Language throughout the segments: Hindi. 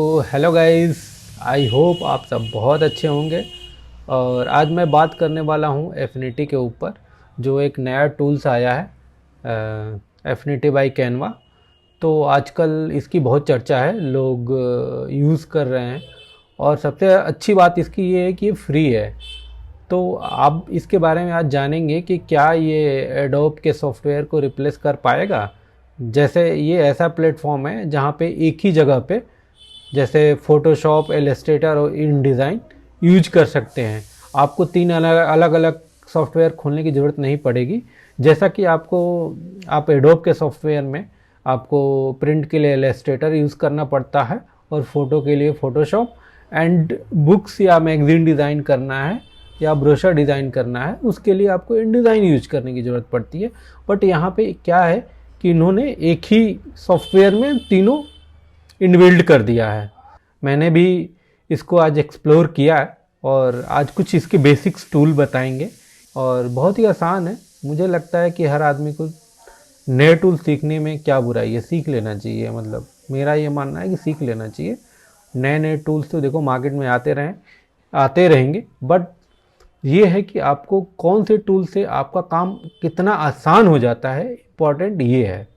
तो हेलो गाइस, आई होप आप सब बहुत अच्छे होंगे। और आज मैं बात करने वाला हूँ एफिनिटी के ऊपर, जो एक नया टूल्स आया है एफिनिटी बाय कैनवा। तो आजकल इसकी बहुत चर्चा है, लोग यूज़ कर रहे हैं। और सबसे अच्छी बात इसकी ये है कि ये फ्री है। तो आप इसके बारे में आज जानेंगे कि क्या ये एडोब के सॉफ्टवेयर को रिप्लेस कर पाएगा। जैसे ये ऐसा प्लेटफॉर्म है जहाँ पे एक ही जगह पे जैसे फ़ोटोशॉप, इलस्ट्रेटर और इन डिज़ाइन यूज कर सकते हैं। आपको तीन अलग अलग सॉफ्टवेयर खोलने की ज़रूरत नहीं पड़ेगी। जैसा कि आप एडोब के सॉफ्टवेयर में आपको प्रिंट के लिए इलस्ट्रेटर यूज़ करना पड़ता है और फ़ोटो के लिए फ़ोटोशॉप, एंड बुक्स या मैगज़ीन डिज़ाइन करना है या ब्रोशर डिज़ाइन करना है उसके लिए आपको इन डिज़ाइन यूज करने की ज़रूरत पड़ती है। बट यहाँ पे क्या है कि इन्होंने एक ही सॉफ्टवेयर में तीनों इनबिल्ड कर दिया है। मैंने भी इसको आज एक्सप्लोर किया है और आज कुछ इसके बेसिक्स टूल बताएंगे। और बहुत ही आसान है। मुझे लगता है कि हर आदमी को नए टूल सीखने में क्या बुराई है, सीख लेना चाहिए। मतलब मेरा ये मानना है कि सीख लेना चाहिए। नए नए टूल्स तो देखो मार्केट में आते रहेंगे, बट ये है कि आपको कौन से टूल से आपका काम कितना आसान हो जाता है, इम्पॉर्टेंट ये है।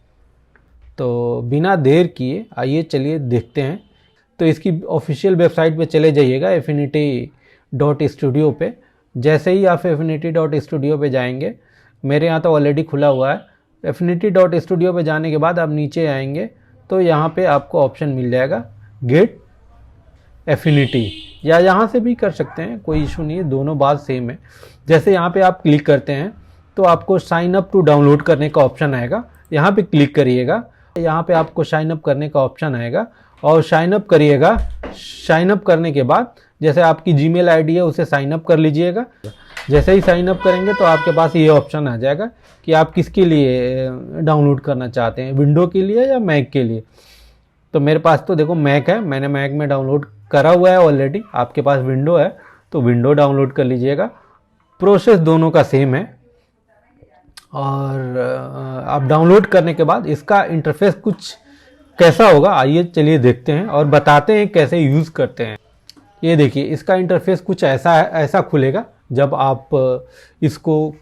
तो बिना देर किए आइए चलिए देखते हैं। तो इसकी ऑफिशियल वेबसाइट पे चले जाइएगा affinity.studio पे। जैसे ही आप affinity.studio पे जाएंगे, मेरे यहाँ तो ऑलरेडी खुला हुआ है। affinity.studio पे जाने के बाद आप नीचे आएंगे तो यहाँ पे आपको ऑप्शन मिल जाएगा गेट एफिनिटी, या यहाँ से भी कर सकते हैं, कोई इशू नहीं है, दोनों बात सेम है। जैसे यहाँ पे आप क्लिक करते हैं तो आपको साइन अप टू डाउनलोड करने का ऑप्शन आएगा। यहाँ पे क्लिक करिएगा, यहाँ पे आपको साइन अप करने का ऑप्शन आएगा और साइन अप करिएगा। साइन अप करने के बाद जैसे आपकी जीमेल आईडी है उसे साइन अप कर लीजिएगा। जैसे ही साइन अप करेंगे तो आपके पास ये ऑप्शन आ जाएगा कि आप किसके लिए डाउनलोड करना चाहते हैं, विंडो के लिए या मैक के लिए। तो मेरे पास तो देखो मैक है, मैंने मैक में डाउनलोड करा हुआ है ऑलरेडी। आपके पास विंडो है तो विंडो डाउनलोड कर लीजिएगा। प्रोसेस दोनों का सेम है। और आप डाउनलोड करने के बाद इसका इंटरफेस कुछ कैसा होगा आइए चलिए देखते हैं और बताते हैं कैसे यूज़ करते हैं। ये देखिए, इसका इंटरफेस कुछ ऐसा है, ऐसा खुलेगा। जब आप इसको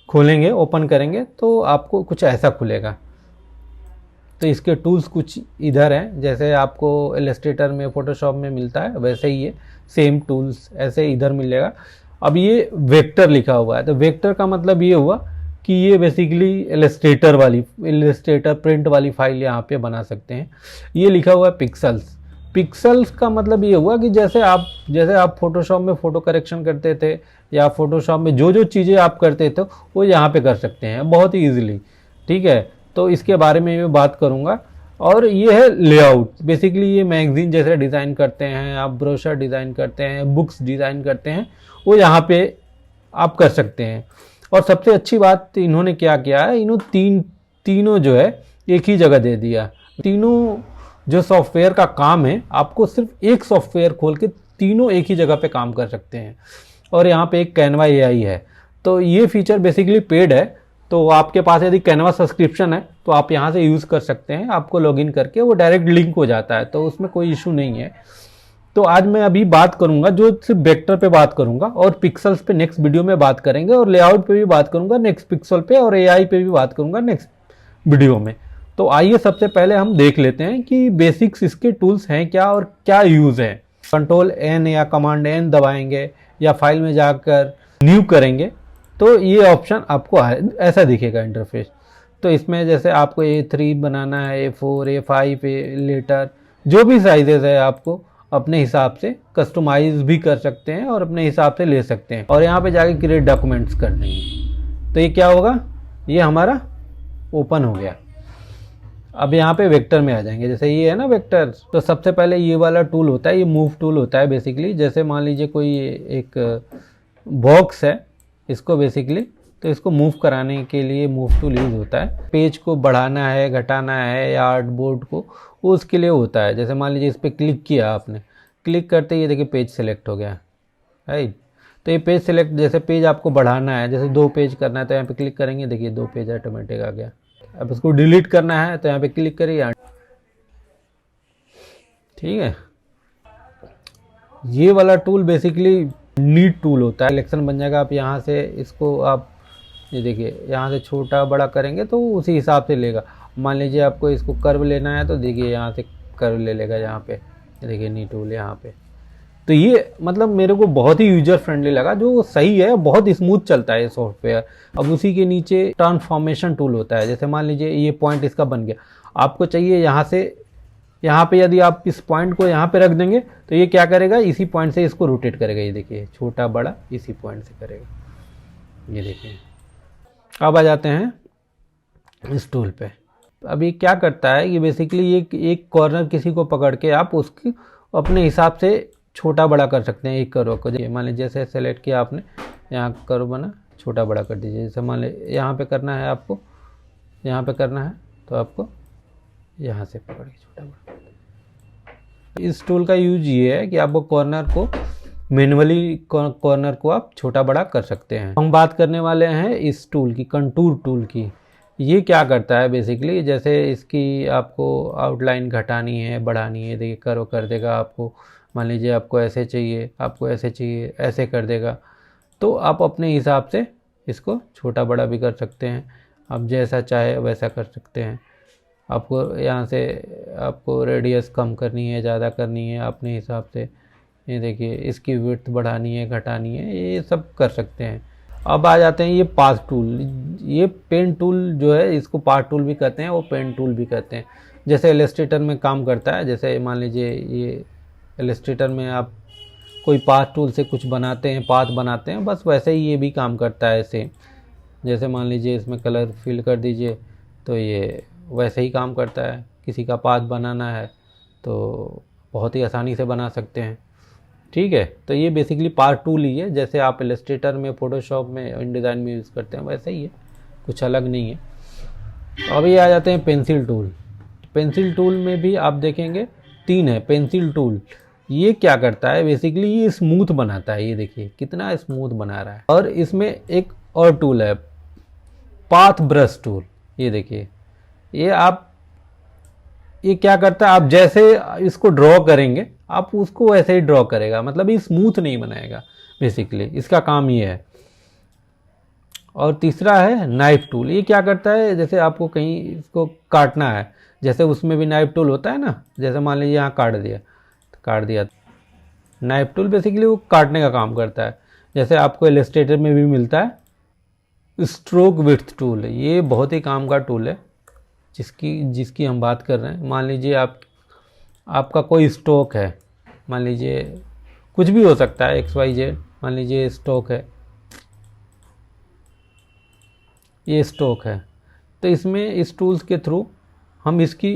खोलेंगे, ओपन करेंगे तो आपको कुछ ऐसा खुलेगा। तो इसके टूल्स कुछ इधर हैं, जैसे आपको इलस्ट्रेटर में, फोटोशॉप में मिलता है वैसे ही ये सेम टूल्स ऐसे इधर मिलेगा। अब ये वेक्टर लिखा हुआ है, तो वेक्टर का मतलब ये हुआ कि ये बेसिकली इलस्ट्रेटर प्रिंट वाली फाइल यहाँ पे बना सकते हैं। ये लिखा हुआ है पिक्सल्स। पिक्सल्स का मतलब ये हुआ कि जैसे आप फोटोशॉप में फ़ोटो करेक्शन करते थे या फोटोशॉप में जो जो चीज़ें आप करते थे वो यहाँ पे कर सकते हैं बहुत ही ईजिली। ठीक है, तो इसके बारे में मैं बात करूँगा। और ये है लेआउट। बेसिकली ये मैगजीन जैसे डिज़ाइन करते हैं, आप ब्रोशर डिज़ाइन करते हैं, बुक्स डिज़ाइन करते हैं, वो यहाँ पे आप कर सकते हैं। और सबसे अच्छी बात इन्होंने क्या किया है, तीनों जो है एक ही जगह दे दिया। तीनों जो सॉफ्टवेयर का काम है, आपको सिर्फ एक सॉफ्टवेयर खोल के तीनों एक ही जगह पे काम कर सकते हैं। और यहाँ पे एक कैनवा एआई है। तो ये फीचर बेसिकली पेड है। तो आपके पास यदि कैनवा सब्सक्रिप्शन है तो आप यहाँ से यूज़ कर सकते हैं। आपको लॉगिन करके वो डायरेक्ट लिंक हो जाता है, तो उसमें कोई इशू नहीं है। तो आज मैं अभी बात करूंगा जो सिर्फ वेक्टर पे बात करूंगा, और पिक्सल्स पे नेक्स्ट वीडियो में बात करेंगे, और लेआउट पे भी बात करूंगा नेक्स्ट पिक्सल पे, और एआई पे भी बात करूंगा नेक्स्ट वीडियो में। तो आइए सबसे पहले हम देख लेते हैं कि बेसिक्स इसके टूल्स हैं क्या और क्या यूज़ है। कंट्रोल एन या कमांड एन दबाएंगे या फाइल में जाकर न्यू करेंगे तो ये ऑप्शन आपको ऐसा दिखेगा इंटरफेस। तो इसमें जैसे आपको A3 बनाना है, A4, A5, लेटर, जो भी साइजेस है आपको अपने हिसाब से कस्टमाइज भी कर सकते हैं और अपने हिसाब से ले सकते हैं। और यहाँ पे जाके क्रिएट डॉक्यूमेंट्स कर देंगे तो ये क्या होगा, ये हमारा ओपन हो गया। अब यहाँ पे वेक्टर में आ जाएंगे। जैसे ये है ना वेक्टर, तो सबसे पहले ये वाला टूल होता है, ये मूव टूल होता है बेसिकली। जैसे मान लीजिए कोई एक बॉक्स है, इसको बेसिकली तो इसको मूव कराने के लिए मूव टूल यूज होता है। पेज को बढ़ाना है, घटाना है, या आर्ट बोर्ड को, वो उसके लिए होता है। जैसे मान लीजिए इस पर क्लिक किया आपने, क्लिक करते ही ये देखिए पेज सेलेक्ट हो गया, राइट। तो ये पेज सेलेक्ट, जैसे पेज आपको बढ़ाना है, जैसे 2 पेज करना है तो यहाँ पे क्लिक करेंगे, देखिए 2 पेज ऑटोमेटिक आ गया। अब इसको डिलीट करना है तो यहाँ पे क्लिक करिए, ठीक है। ये वाला टूल बेसिकली नीट टूल होता है, सिलेक्शन बन जाएगा। आप यहाँ से इसको आप ये देखिए यहाँ से छोटा बड़ा करेंगे तो उसी हिसाब से लेगा। मान लीजिए आपको इसको कर्व लेना है तो देखिए यहाँ से कर्व ले लेगा यहाँ पे, देखिए नी टूल यहाँ पे। तो ये मतलब मेरे को बहुत ही यूजर फ्रेंडली लगा, जो सही है, बहुत स्मूथ चलता है ये सॉफ्टवेयर। अब उसी के नीचे ट्रांसफॉर्मेशन टूल होता है। जैसे मान लीजिए ये पॉइंट इसका बन गया, आपको चाहिए यहाँ से यहाँ पे, यदि आप इस पॉइंट को यहाँ पे रख देंगे तो ये क्या करेगा, इसी पॉइंट से इसको रोटेट करेगा। ये देखिए छोटा बड़ा इसी पॉइंट से करेगा। ये देखिए अब आ जाते हैं इस टूल पे। अब ये क्या करता है, ये बेसिकली ये एक कॉर्नर किसी को पकड़ के आप उसकी अपने हिसाब से छोटा बड़ा कर सकते हैं एक कर्व को। मान लीजिए जैसे सेलेक्ट किया आपने, यहाँ कर्व बना, छोटा बड़ा कर दीजिए। जैसे मान लीजिए यहाँ पे करना है आपको, यहाँ पे करना है तो आपको यहाँ से पकड़ के छोटा बड़ा। इस टूल का यूज ये है कि आपको कॉर्नर को मैन्युअली कॉर्नर को आप छोटा बड़ा कर सकते हैं। हम बात करने वाले हैं इस टूल की, कंटूर टूल की। ये क्या करता है बेसिकली, जैसे इसकी आपको आउटलाइन घटानी है बढ़ानी है, देखिए कर्व कर देगा आपको। मान लीजिए आपको ऐसे चाहिए, आपको ऐसे चाहिए, ऐसे कर देगा। तो आप अपने हिसाब से इसको छोटा बड़ा भी कर सकते हैं, आप जैसा चाहे वैसा कर सकते हैं। आपको यहाँ से आपको रेडियस कम करनी है, ज़्यादा करनी है, अपने हिसाब से। ये देखिए इसकी विड्थ बढ़ानी है घटानी है, ये सब कर सकते हैं। अब आ जाते हैं ये पाथ टूल। ये पेन टूल जो है, इसको पाथ टूल भी कहते हैं, वो पेन टूल भी कहते हैं। जैसे इलस्ट्रेटर में काम करता है। जैसे मान लीजिए ये इलस्ट्रेटर में आप कोई पाथ टूल से कुछ बनाते हैं, पाथ बनाते हैं, बस वैसे ही ये भी काम करता है सेम। जैसे मान लीजिए इसमें कलर फिल कर दीजिए तो ये वैसे ही काम करता है। किसी का पाथ बनाना है तो बहुत ही आसानी से बना सकते हैं। ठीक है, तो ये बेसिकली पाथ टूल ही है, जैसे आप इलस्ट्रेटर में, फोटोशॉप में, इनडिज़ाइन में यूज़ करते हैं वैसे ही है, कुछ अलग नहीं है। अब ये आ जाते हैं पेंसिल टूल। पेंसिल टूल में भी आप देखेंगे 3 है पेंसिल टूल। ये क्या करता है बेसिकली, ये स्मूथ बनाता है। ये देखिए कितना स्मूथ बना रहा है। और इसमें एक और टूल है पाथ ब्रश टूल। ये देखिए ये क्या करता है, आप जैसे इसको ड्रॉ करेंगे आप उसको वैसे ही ड्रॉ करेगा, मतलब ये स्मूथ नहीं बनाएगा बेसिकली, इसका काम ये है। और तीसरा है नाइफ टूल। ये क्या करता है, जैसे आपको कहीं इसको काटना है, जैसे उसमें भी नाइफ टूल होता है ना, जैसे मान लीजिए यहाँ काट दिया। नाइफ टूल बेसिकली वो काटने का काम करता है। जैसे आपको इलस्ट्रेटर में भी मिलता है स्ट्रोक विड्थ टूल। ये बहुत ही काम का टूल है जिसकी हम बात कर रहे हैं। मान लीजिए आपका कोई स्ट्रोक है, मान लीजिए कुछ भी हो सकता है XYZ। मान लीजिए स्ट्रोक है, ये स्ट्रोक है, तो इसमें इस टूल्स के थ्रू हम इसकी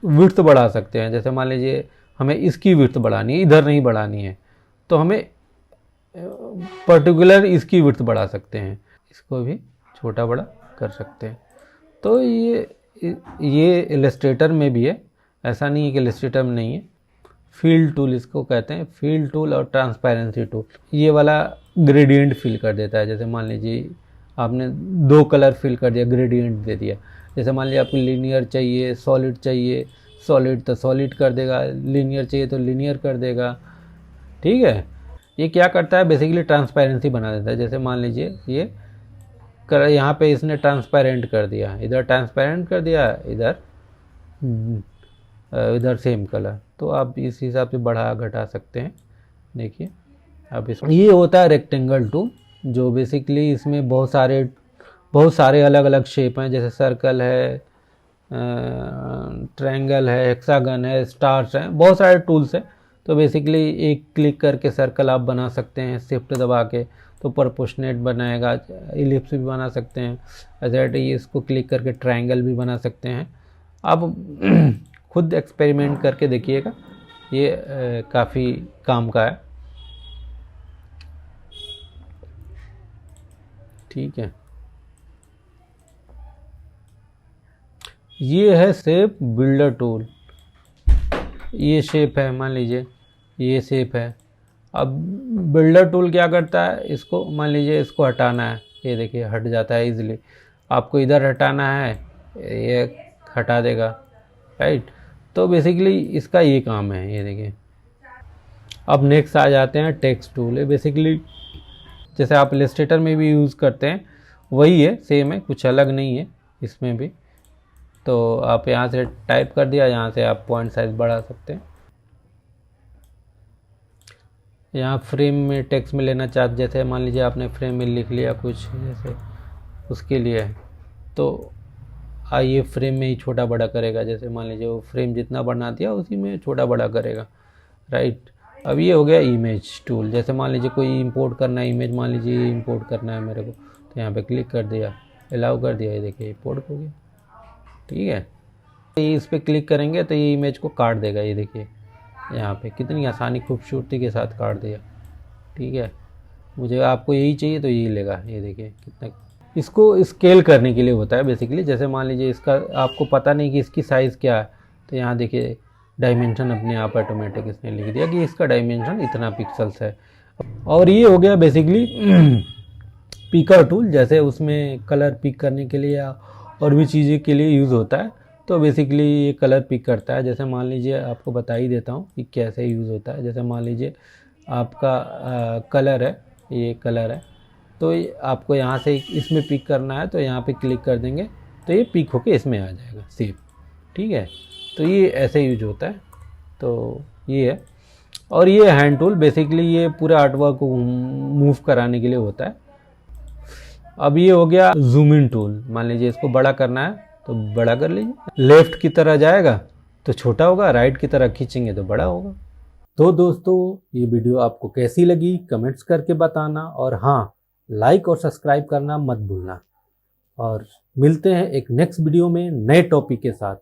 विड्थ बढ़ा सकते हैं। जैसे मान लीजिए हमें इसकी विड्थ बढ़ानी है, इधर नहीं बढ़ानी है, तो हमें पर्टिकुलर इसकी विड्थ बढ़ा सकते हैं, इसको भी छोटा बड़ा कर सकते हैं। तो ये इलस्ट्रेटर में भी है, ऐसा नहीं है कि इलस्ट्रेटर में नहीं है। फील टूल इसको कहते हैं, फील टूल और ट्रांसपेरेंसी टूल। ये वाला ग्रेडियंट फिल कर देता है। जैसे मान लीजिए आपने 2 कलर फिल कर दिया, ग्रेडियंट दे दिया। जैसे मान लीजिए आपको लीनियर चाहिए, सॉलिड चाहिए, सॉलिड तो सॉलिड कर देगा, लीनियर चाहिए तो लीनियर कर देगा। ठीक है, ये क्या करता है बेसिकली, ट्रांसपेरेंसी बना देता है। जैसे मान लीजिए ये यहाँ पे इसने ट्रांसपेरेंट कर दिया, इधर ट्रांसपेरेंट कर दिया, इधर सेम कलर, तो आप इस हिसाब से बढ़ा घटा सकते हैं। देखिए अब ये होता है रेक्टेंगल टूल, जो बेसिकली इसमें बहुत सारे अलग अलग शेप हैं। जैसे सर्कल है, ट्रायंगल है, हेक्सागन है, स्टार्स हैं, बहुत सारे टूल्स हैं। तो बेसिकली एक क्लिक करके सर्कल आप बना सकते हैं, शिफ्ट दबा के, तो प्रोपोर्शनेट बनाएगा। इलिप्स भी बना सकते हैं, ऐसे इसको क्लिक करके ट्रायंगल भी बना सकते हैं। आप खुद एक्सपेरिमेंट करके देखिएगा, ये काफ़ी काम का है। ठीक है, ये है शेप बिल्डर टूल। ये शेप है, मान लीजिए ये शेप है। अब बिल्डर टूल क्या करता है, इसको मान लीजिए इसको हटाना है, ये देखिए हट जाता है इजीली। आपको इधर हटाना है, ये हटा देगा, राइट। तो बेसिकली इसका ये काम है, ये देखिए। अब नेक्स्ट आ जाते हैं टेक्स्ट टूल। ये बेसिकली जैसे आप इलस्ट्रेटर में भी यूज़ करते हैं वही है, सेम है, कुछ अलग नहीं है इसमें भी। तो आप यहाँ से टाइप कर दिया, यहाँ से आप पॉइंट साइज बढ़ा सकते हैं। यहाँ फ्रेम में टेक्स्ट में लेना चाहते, जैसे मान लीजिए आपने फ्रेम में लिख लिया कुछ, जैसे उसके लिए है, तो ये फ्रेम में ही छोटा बड़ा करेगा। जैसे मान लीजिए वो फ्रेम जितना बना दिया उसी में छोटा बड़ा करेगा, राइट। अब ये हो गया इमेज टूल। जैसे मान लीजिए कोई इंपोर्ट करना है इमेज, मान लीजिए इंपोर्ट करना है मेरे को, तो यहाँ पे क्लिक कर दिया, अलाउ कर दिया, ये देखिए इंपोर्ट हो गया, ठीक है। इस पर क्लिक करेंगे तो ये इमेज को काट देगा, ये देखिए यहाँ पे कितनी आसानी खूबसूरती के साथ काट दिया, ठीक है। मुझे आपको यही चाहिए तो यही लेगा, ये देखिए कितना। इसको स्केल करने के लिए होता है बेसिकली। जैसे मान लीजिए इसका आपको पता नहीं कि इसकी साइज़ क्या है, तो यहाँ देखिए डायमेंशन अपने आप ऑटोमेटिक इसने लिख दिया कि इसका डायमेंशन इतना पिक्सल्स है। और ये हो गया बेसिकली पिकर टूल। जैसे उसमें कलर पिक करने के लिए और भी चीज़ें के लिए यूज़ होता है, तो बेसिकली ये कलर पिक करता है। जैसे मान लीजिए आपको बता ही देता हूँ कि कैसे यूज़ होता है। जैसे मान लीजिए आपका कलर है, ये कलर है, तो आपको यहाँ से इसमें पिक करना है, तो यहाँ पे क्लिक कर देंगे तो ये पिक होके इसमें आ जाएगा सेव, ठीक है। तो ये ऐसे यूज होता है, तो ये है। और ये हैंड टूल बेसिकली ये पूरे आर्टवर्क को मूव कराने के लिए होता है। अब ये हो गया जूम इन टूल। मान लीजिए इसको बड़ा करना है तो बड़ा कर लीजिए, लेफ्ट की तरह जाएगा तो छोटा होगा, राइट की तरह खींचेंगे तो बड़ा होगा। तो दोस्तों ये वीडियो आपको कैसी लगी कमेंट्स करके बताना, और हाँ लाइक और सब्सक्राइब करना मत भूलना। और मिलते हैं एक नेक्स्ट वीडियो में नए टॉपिक के साथ।